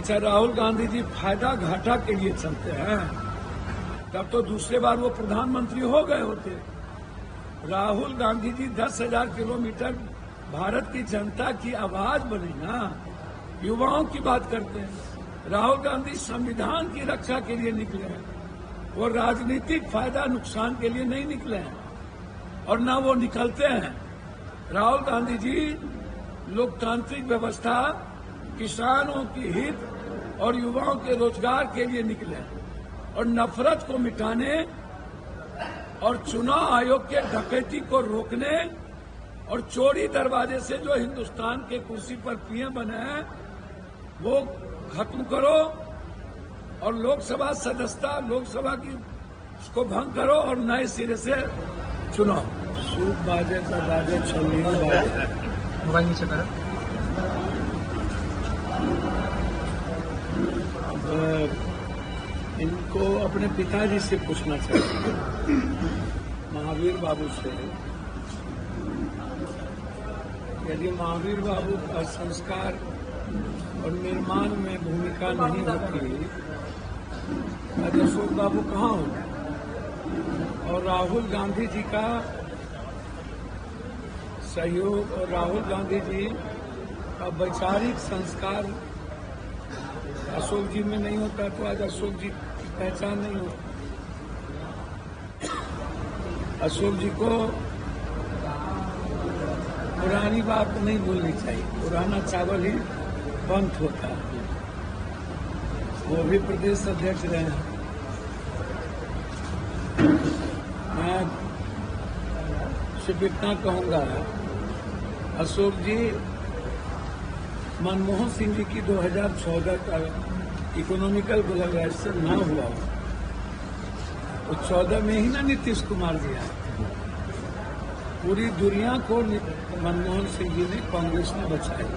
अच्छा, राहुल गांधी जी फायदा घाटा के लिए चलते हैं, तब तो दूसरे बार वो प्रधानमंत्री हो गए होते। राहुल गांधी जी 10,000 किलोमीटर भारत की जनता की आवाज बनी ना, युवाओं की बात करते हैं। राहुल गांधी संविधान की रक्षा के लिए निकले हैं, वो राजनीतिक फायदा नुकसान के लिए नहीं निकले हैं और न वो निकलते हैं। राहुल गांधी जी लोकतांत्रिक व्यवस्था, किसानों की हित और युवाओं के रोजगार के लिए निकले हैं और नफरत को मिटाने और चुनाव आयोग के डकैती को रोकने और चोरी दरवाजे से जो हिंदुस्तान के कुर्सी पर पीएम बने हैं वो खत्म करो और लोकसभा सदस्यता, लोकसभा की उसको भंग करो और नए सिरे से चुनाव। सूप बाजे का बाजे छलनी बाजे। मोबाइल नीचे करो। इनको अपने पिताजी से पूछना चाहिए, महावीर बाबू से। यदि महावीर बाबू का संस्कार और निर्माण में भूमिका नहीं होती, आज अशोक बाबू कहाँ होंगे? और राहुल गांधी जी का सहयोग और राहुल गांधी जी का वैचारिक संस्कार अशोक जी में नहीं होता तो आज अशोक जी की पहचान नहीं होती। अशोक जी को पुरानी बात नहीं भूलनी चाहिए, पुराना चावल ही पंथ होता है। वो भी प्रदेश अध्यक्ष रहे हैं। मैं सिर्फ इतना कहूंगा, अशोक जी मनमोहन सिंह जी की 2014 का इकोनॉमिकल ग्लोबलाइजेशन ना हुआ तो 14 में ही ना नीतीश कुमार जी आए। पूरी दुनिया को मनमोहन सिंह जी ने, कांग्रेस ने बचाया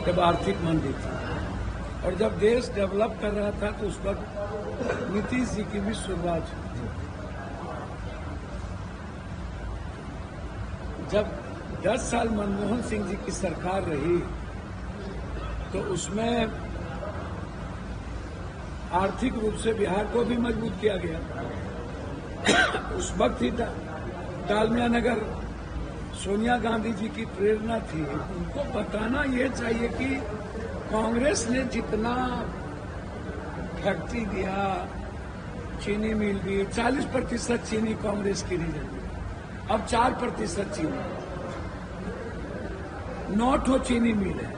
जब आर्थिक मंदी थी, और जब देश डेवलप कर रहा था तो उस वक्त नीतीश जी की भी शुरुआत हुई। जब 10 साल मनमोहन सिंह जी की सरकार रही तो उसमें आर्थिक रूप से बिहार को भी मजबूत किया गया। उस वक्त ही डालमिया नगर सोनिया गांधी जी की प्रेरणा थी। उनको बताना ये चाहिए कि कांग्रेस ने जितना फैक्ट्री दिया, चीनी मिल दी, 40% चीनी कांग्रेस की रीजन दी, अब 4% चीनी, 9 चीनी मिल है।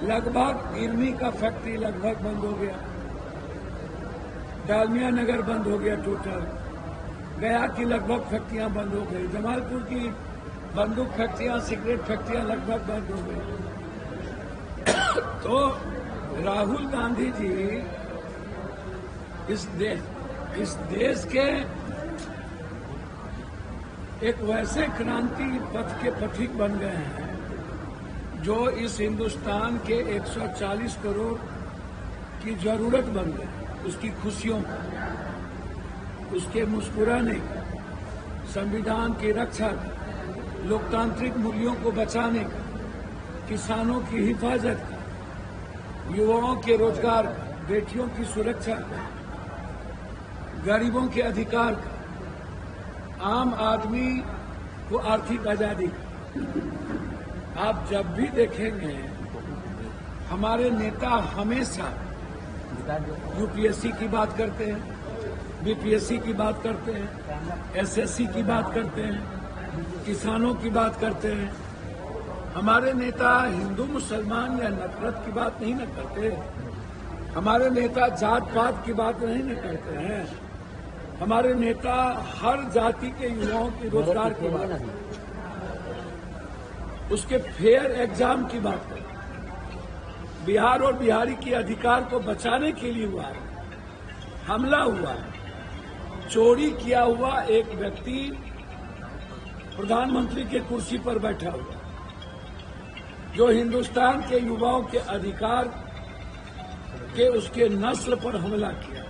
लगभग इरमी का फैक्ट्री लगभग बंद हो गया, डालमिया नगर बंद हो गया टोटल, गया की लगभग फैक्ट्रियां बंद हो गई, जमालपुर की बंदूक फैक्ट्रियां, सिगरेट फैक्ट्रियां लगभग बंद हो गई। तो राहुल गांधी जी इस देश के एक वैसे क्रांति पथ के पथिक बन गए हैं जो इस हिंदुस्तान के 140 करोड़ की जरूरत बन गई, उसकी खुशियों का, उसके मुस्कुराने का, संविधान की रक्षा का, लोकतांत्रिक मूल्यों को बचाने का, किसानों की हिफाजत का, युवाओं के रोजगार का, बेटियों की सुरक्षा का, गरीबों के अधिकार का, आम आदमी को आर्थिक आजादी का। आप जब भी देखेंगे हमारे नेता हमेशा यूपीएससी की बात करते हैं, बीपीएससी की बात करते हैं, एसएससी की बात करते हैं, किसानों की बात करते हैं। हमारे नेता हिंदू मुसलमान या नफरत की बात नहीं न करते। हमारे नेता जात पात की बात नहीं न करते हैं। हमारे नेता हर जाति के युवाओं के रोजगार की बात, उसके फेयर एग्जाम की बात करते हैं। बिहार और बिहारी के अधिकार को बचाने के लिए हुआ है, हमला हुआ है, चोरी किया हुआ एक व्यक्ति प्रधानमंत्री के कुर्सी पर बैठा हुआ, जो हिंदुस्तान के युवाओं के अधिकार के उसके नस्ल पर हमला किया।